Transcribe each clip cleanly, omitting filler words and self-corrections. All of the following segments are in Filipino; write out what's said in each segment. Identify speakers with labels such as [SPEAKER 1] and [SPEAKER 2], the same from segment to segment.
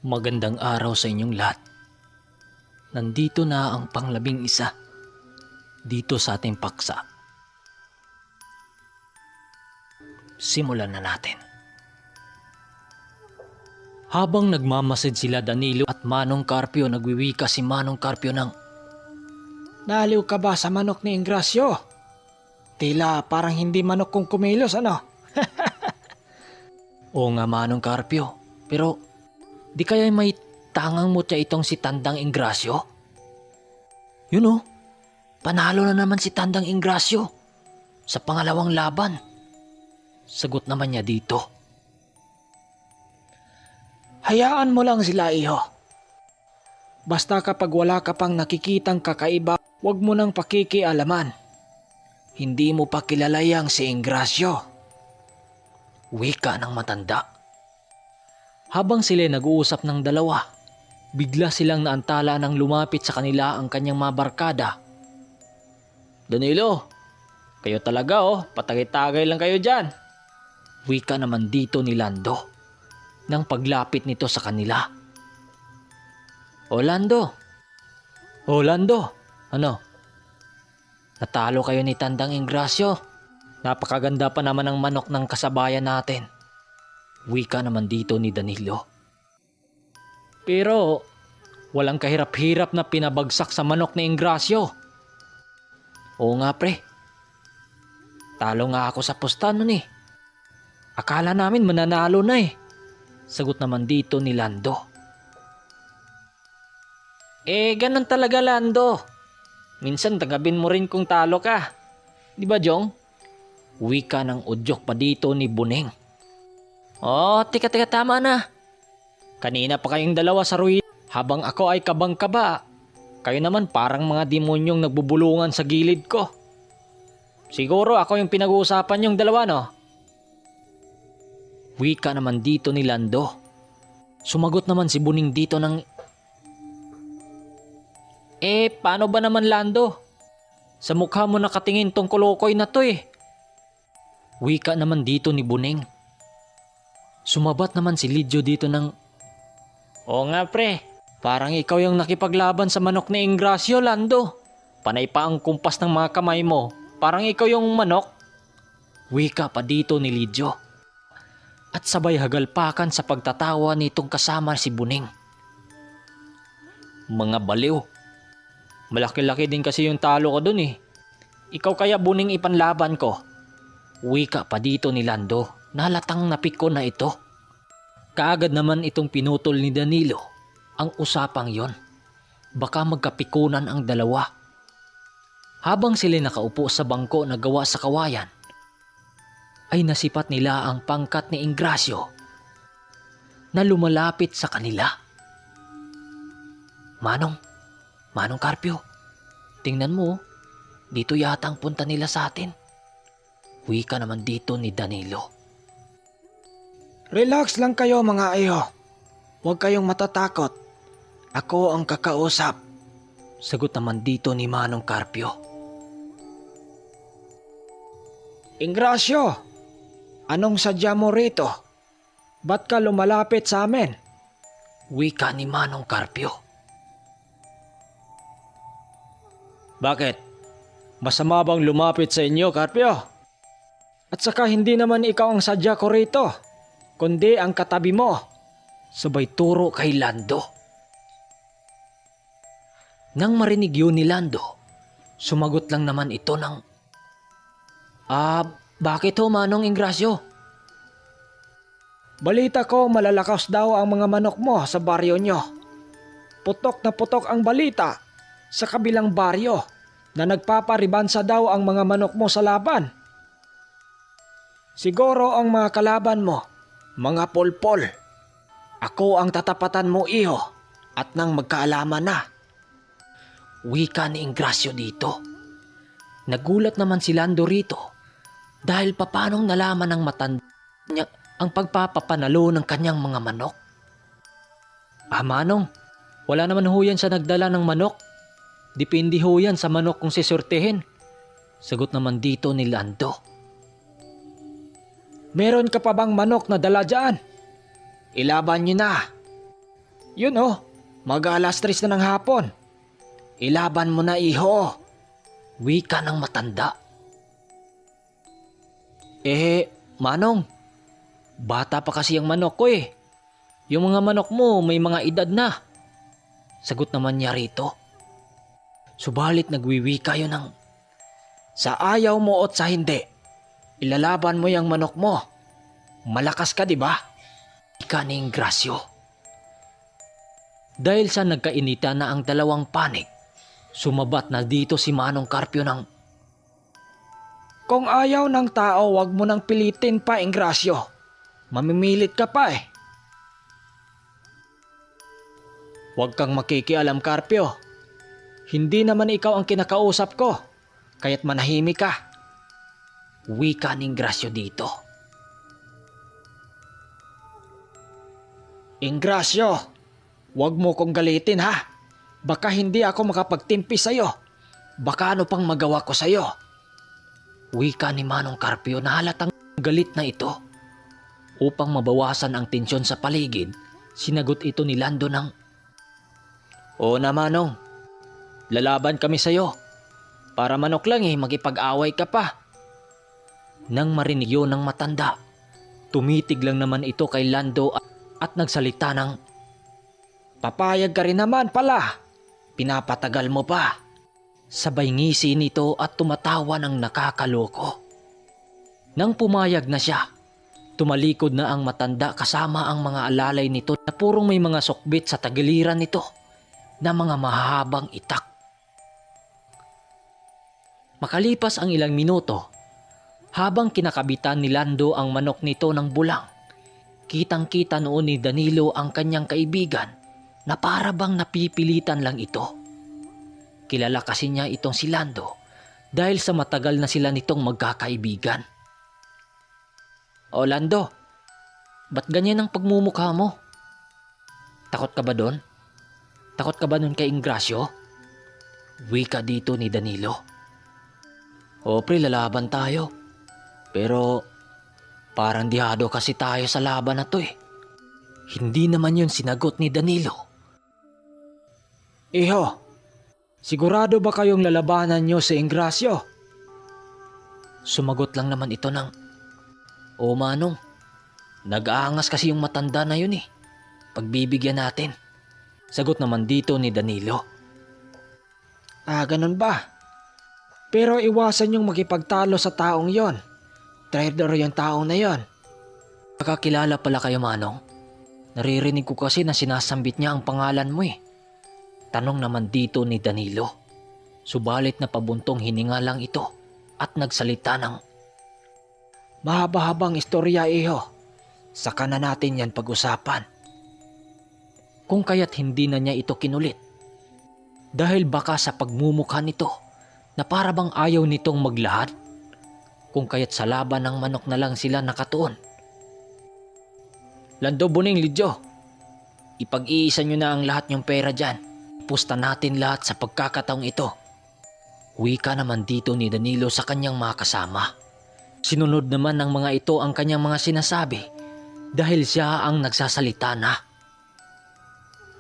[SPEAKER 1] Magandang araw sa inyong lahat. Nandito na ang pang-11 dito sa ating paksa. Simulan na natin. Habang nagmamasid sila Danilo at Manong Carpio, nagwiwika si Manong Carpio ng,
[SPEAKER 2] Naliw ka ba sa manok ni Ingrasyo? Tila parang hindi manok kung kumilos, ano?
[SPEAKER 1] "Oo nga Manong Carpio, pero di kaya may tangang mutya itong si Tandang Ingrasyo?" "Yun oh, panalo na naman si Tandang Ingrasyo sa pangalawang laban." Sagot naman niya dito.
[SPEAKER 2] Hayaan mo lang sila, iho. Basta kapag wala ka pang nakikitang kakaiba, huwag mo nang pakikialaman. Hindi mo pa kilala yang si Ingrasyo.
[SPEAKER 1] Wika ng matanda. Habang sila nag-uusap ng dalawa, bigla silang naantala nang lumapit sa kanila ang kanyang mga barkada. "Danilo, kayo talaga patagay-tagay lang kayo dyan." Wika naman dito ni Lando nang paglapit nito sa kanila. "O Lando, ano? Natalo kayo ni Tandang Ingrasyo. Napakaganda pa naman ng manok ng kasabayan natin." Wika naman dito ni Danilo. "Pero walang kahirap-hirap na pinabagsak sa manok ni Ingrasyo." "Oo nga pre. Talo nga ako sa pusta nun eh. Akala namin mananalo na eh." Sagot naman dito ni Lando. Ganun talaga Lando. Minsan tagabin mo rin kung talo ka. Di ba Jong?" Wika ng udyok pa dito ni Buneng. Tika tama na. Kanina pa kayong dalawa sa ruin habang ako ay kabang-kaba. Kayo naman parang mga demonyong nagbubulungan sa gilid ko. Siguro ako yung pinag-uusapan yung dalawa, no? Wika naman dito ni Lando. Sumagot naman si Buning dito ng, paano ba naman Lando? Sa mukha mo nakatingin tong kolokoy na to eh. Wika naman dito ni Buning. Sumabat naman si Lidjo dito ng, "Oo nga pre, parang ikaw yung nakipaglaban sa manok ni Ingrasyo Lando. Panay pa ang kumpas ng mga kamay mo, parang ikaw yung manok." Wika pa dito ni Lidjo. At sabay hagalpakan sa pagtatawa nitong kasama si Buning. "Mga baliw. Malaki-laki din kasi yung talo ko dun eh. Ikaw kaya Buning ipanlaban ko?" Wika pa dito ni Lando. Nahalatang napiko na ito. Kaagad naman itong pinutol ni Danilo ang usapang yon. Baka magkapikunan ang dalawa. Habang sila nakaupo sa bangko na gawa sa kawayan, ay nasipat nila ang pangkat ni Ingrasyo na lumalapit sa kanila. Manong Carpio, tingnan mo, dito yata ang punta nila sa atin." Wika naman dito ni Danilo.
[SPEAKER 2] Relax lang kayo mga iho. Huwag kayong matatakot. Ako ang kakausap.
[SPEAKER 1] Sagot naman dito ni Manong Carpio.
[SPEAKER 2] Ingrasyo, anong sadya mo rito? Ba't ka lumalapit sa amin?
[SPEAKER 1] Wika ni Manong Carpio.
[SPEAKER 2] Bakit? Masama bang lumapit sa inyo, Carpio? At saka hindi naman ikaw ang sadya ko rito, kundi ang katabi mo.
[SPEAKER 1] Sabay turo kay Lando. Nang marinig yun ni Lando, sumagot lang naman ito ng, bakit ho Manong Ingrasyo?"
[SPEAKER 2] Balita ko malalakas daw ang mga manok mo sa baryo nyo. Putok na putok ang balita sa kabilang baryo na nagpaparibansa daw ang mga manok mo sa laban. Siguro ang mga kalaban mo, mga polpol. Ako ang tatapatan mo iho at nang magkaalaman na.
[SPEAKER 1] Wika ni Ingrasyo dito. Nagulat naman si Lando rito dahil papanong nalaman ng matanda niya ang pagpapapanalo ng kanyang mga manok. Manong, wala naman ho yan sa nagdala ng manok. Depende ho yan sa manok kung sisurtehin. Sagot naman dito ni Lando.
[SPEAKER 2] Meron ka pa bang manok na dala dyan? Ilaban nyo na. Yun oh, mag-alas 3 na ng hapon. Ilaban mo na, iho.
[SPEAKER 1] Wika ng matanda.
[SPEAKER 2] Manong,
[SPEAKER 1] Bata pa kasi ang manok ko eh. Yung mga manok mo may mga edad na. Sagot naman niya rito. Subalit nagwiwika yun ng,
[SPEAKER 2] sa ayaw mo at sa hindi, ilalaban mo yung manok mo. Malakas ka, di ba?
[SPEAKER 1] ika ni Ingrasyo. Dahil sa nagkainita na ang dalawang panig, sumabat na dito si Manong Carpio ng,
[SPEAKER 2] Kung ayaw ng tao, wag mo nang pilitin pa, Ingrasyo. Mamimilit ka pa eh. Huwag kang makikialam, Carpio. Hindi naman ikaw ang kinakausap ko, kaya't manahimik ka.
[SPEAKER 1] wika ni Ingrasyo dito.
[SPEAKER 2] Ingrasyo, huwag mo kong galitin ha. Baka hindi ako makapagtimpi sa'yo. Baka ano pang magawa ko sa'yo.
[SPEAKER 1] Wika ni Manong Carpio na halatang galit na ito. Upang mabawasan ang tensyon sa paligid, sinagot ito ni Lando ng,
[SPEAKER 2] Oo na, Manong. Lalaban kami sa'yo. Para manok lang magipag-away ka pa.
[SPEAKER 1] Nang marinig yun ng matanda, tumitig lang naman ito kay Lando at nagsalita ng,
[SPEAKER 2] Papayag ka rin naman pala. Pinapatagal mo pa.
[SPEAKER 1] sabay ngisi nito at tumatawa ng nakakaloko. Nang pumayag na siya, tumalikod na ang matanda kasama ang mga alalay nito na purong may mga sukbit sa tagiliran nito na mga mahahabang itak. Makalipas ang ilang minuto, habang kinakabitan ni Lando ang manok nito ng bulang, kitang-kita noon ni Danilo ang kanyang kaibigan na para bang napipilitan lang ito. Kilala kasi niya itong si Lando dahil sa matagal na sila nitong magkakaibigan. O Lando, ba't ganyan ang pagmumukha mo? Takot ka ba doon? Takot ka ba nun kay Ingrasyo? Wika dito ni Danilo. O pre, lalaban tayo. Pero parang dihado kasi tayo sa laban na to eh. Hindi naman yun sinagot ni Danilo.
[SPEAKER 2] Iho, sigurado ba kayong lalabanan nyo si Ingrasyo?
[SPEAKER 1] Sumagot lang naman ito ng, O Manong, nag-aangas kasi yung matanda na yun eh. Pagbibigyan natin. Sagot naman dito ni Danilo.
[SPEAKER 2] Ganun ba? Pero iwasan yung makipagtalo sa taong yon. Traitor yung taong na yon.
[SPEAKER 1] Nakakilala pala kayo Manong. Naririnig ko kasi na sinasambit niya ang pangalan mo eh. Tanong naman dito ni Danilo. Subalit na pabuntong hininga lang ito at nagsalita ng,
[SPEAKER 2] Mahaba-habang istorya, iho. Saka na natin yan pag-usapan.
[SPEAKER 1] Kung kaya't hindi na niya ito kinulit. Dahil baka sa pagmumukha nito na para bang ayaw nitong maglahad. Kung kaya't sa laban ng manok na lang sila nakatuon. Lando, Buning, Lidyo, ipag-iisa nyo na ang lahat nyong pera dyan. Pusta natin lahat sa pagkakataong ito. Wika naman dito ni Danilo sa kanyang mga kasama. Sinunod naman ng mga ito ang kanyang mga sinasabi dahil siya ang nagsasalita na.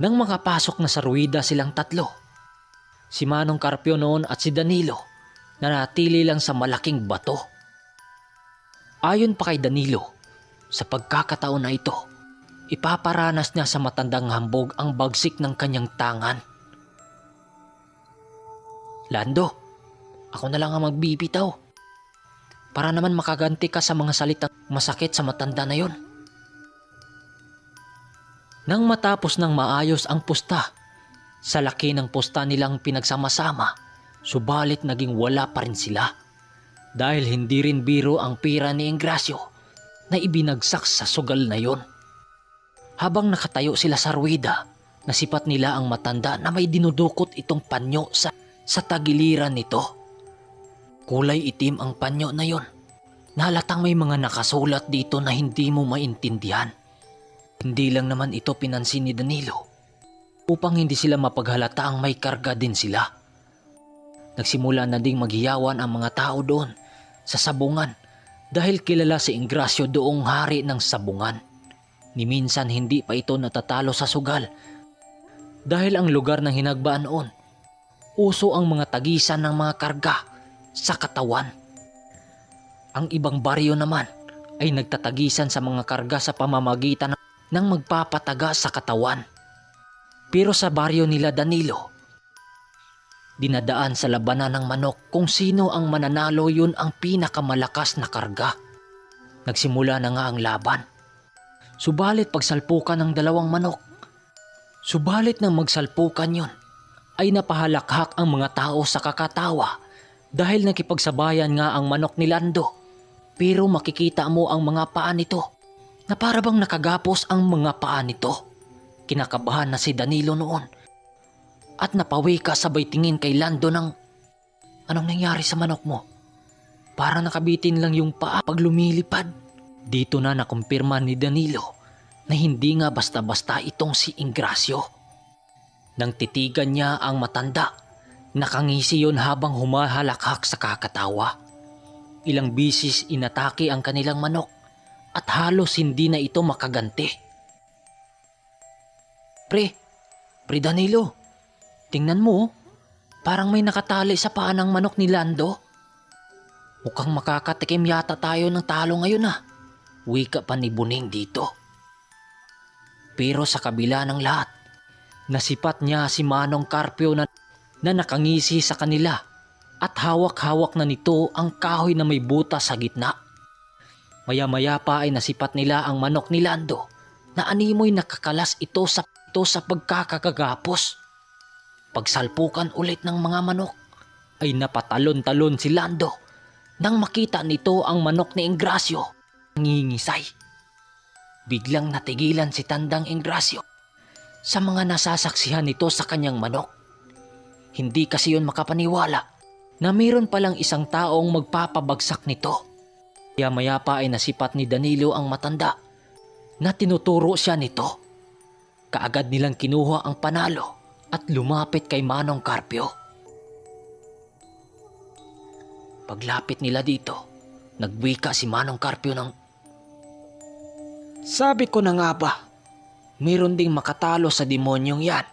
[SPEAKER 1] Nang makapasok na sa ruwida silang tatlo, si Manong Carpio noon at si Danilo nanatili lang sa malaking bato. Ayon pa kay Danilo, sa pagkakataon na ito, ipaparanas niya sa matandang hambog ang bagsik ng kanyang tangan. Lando, ako na lang ang magbibitaw. Para naman makaganti ka sa mga salitang masakit sa matanda na yon. Nang matapos ng maayos ang pusta, sa laki ng pusta nilang pinagsama-sama, subalit naging wala pa rin sila. Dahil hindi rin biro ang pira ni Ingrasyo na ibinagsak sa sugal na yon. Habang nakatayo sila sa ruwida, nasipat nila ang matanda na may dinudukot itong panyo sa tagiliran nito. Kulay itim ang panyo na yon. Nahalatang may mga nakasulat dito na hindi mo maintindihan. Hindi lang naman ito pinansin ni Danilo upang hindi sila mapaghalata ang may karga din sila. Nagsimula na ding maghiyawan ang mga tao doon sa sabungan dahil kilala si Ingrasyo doong hari ng sabungan. Ni minsan hindi pa ito natatalo sa sugal dahil ang lugar ng hinagbaan noon, uso ang mga tagisan ng mga karga sa katawan. Ang ibang baryo naman ay nagtatagisan sa mga karga sa pamamagitan ng magpapataga sa katawan. Pero sa baryo nila Danilo, dinadaan sa labanan ng manok kung sino ang mananalo, yun ang pinakamalakas na karga. Nagsimula na nga ang laban. Subalit pagsalpukan ng dalawang manok, subalit nang magsalpukan yun, ay napahalakhak ang mga tao sa kakatawa dahil nakipagsabayan nga ang manok ni Lando. Pero makikita mo ang mga paa nito na para bang nakagapos ang mga paa nito. Kinakabahan na si Danilo noon at napawi ka sabay tingin kay Lando ng, anong nangyari sa manok mo? Para nakabitin lang yung paa pag lumilipad. Dito na nakumpirma ni Danilo na hindi nga basta-basta itong si Ingrasio. Nang titigan niya ang matanda, nakangisi yun habang humahalakhak sa kakatawa. Ilang bisis inatake ang kanilang manok at halos hindi na ito makaganti. Pre Danilo, tingnan mo, parang may nakatali sa paa ng manok ni Lando. Mukhang makakatikim yata tayo ng talo ngayon ah. Wika pa ni Buning dito. Pero sa kabila ng lahat, nasipat niya si Manong Carpio na nakangisi sa kanila at hawak-hawak na nito ang kahoy na may butas sa gitna. Maya-maya pa ay nasipat nila ang manok ni Lando na animoy nakakalas ito sa pagkakagapos. Pagsalpukan ulit ng mga manok ay napatalon-talon si Lando nang makita nito ang manok ni Ingrasio nangingisay. Biglang natigilan si Tandang Ingrasio sa mga nasasaksihan nito sa kanyang manok. Hindi kasi yun makapaniwala na mayroon palang isang taong magpapabagsak nito. Kaya maya pa ay nasipat ni Danilo ang matanda na tinuturo siya nito. Kaagad nilang kinuha ang panalo at lumapit kay Manong Carpio. Paglapit nila dito, nagwika si Manong Carpio ng,
[SPEAKER 2] Sabi ko na nga ba, mayroon ding makatalo sa demonyong yan.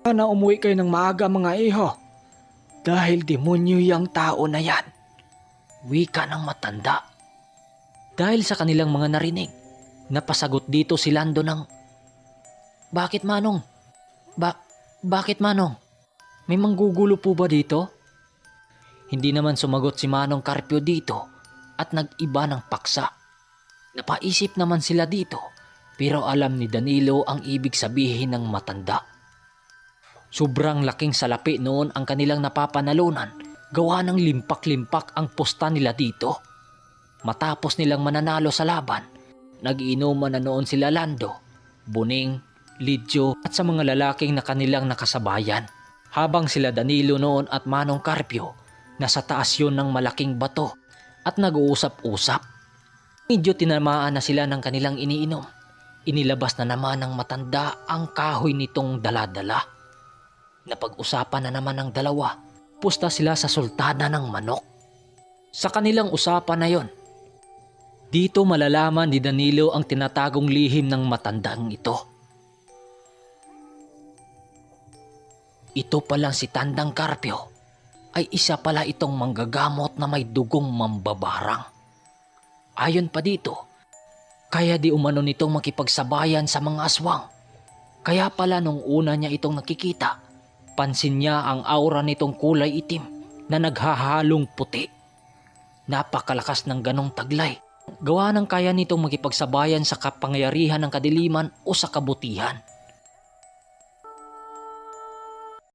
[SPEAKER 2] Sana umuwi kayo ng maaga mga iho, dahil demonyo yung tao na yan.
[SPEAKER 1] wika ng matanda. Dahil sa kanilang mga narinig, napasagot dito si Lando ng, Bakit Manong? Bakit Manong? May manggugulo po ba dito? Hindi naman sumagot si Manong Carpio dito at nag-iba ng paksa. Napaisip naman sila dito pero alam ni Danilo ang ibig sabihin ng matanda. Sobrang laking salapi noon ang kanilang napapanalunan, gawa ng limpak-limpak ang pusta nila dito. Matapos nilang mananalo sa laban, nag-iinuman na noon sila Lando, Buning, Lidjo at sa mga lalaking na kanilang nakasabayan. Habang sila Danilo noon at Manong Carpio, nasa taas yun ng malaking bato at nag-uusap-usap. Medyo tinamaan na sila ng kanilang iniinom. Inilabas na naman ng matanda ang kahoy nitong dala-dala. Napag-usapan na naman ng dalawa, pusta sila sa sultana ng manok. Sa kanilang usapan na yon, dito malalaman ni Danilo ang tinatagong lihim ng matandang ito. Ito palang si Tandang Carpio ay isa pala itong manggagamot na may dugong mambabarang. Ayon pa dito, kaya di umano nitong makipagsabayan sa mga aswang. Kaya pala nung una niya itong nakikita, pansin niya ang aura nitong kulay itim na naghahalong puti. Napakalakas ng ganong taglay. Gawa ng kaya nitong makipagsabayan sa kapangyarihan ng kadiliman o sa kabutihan.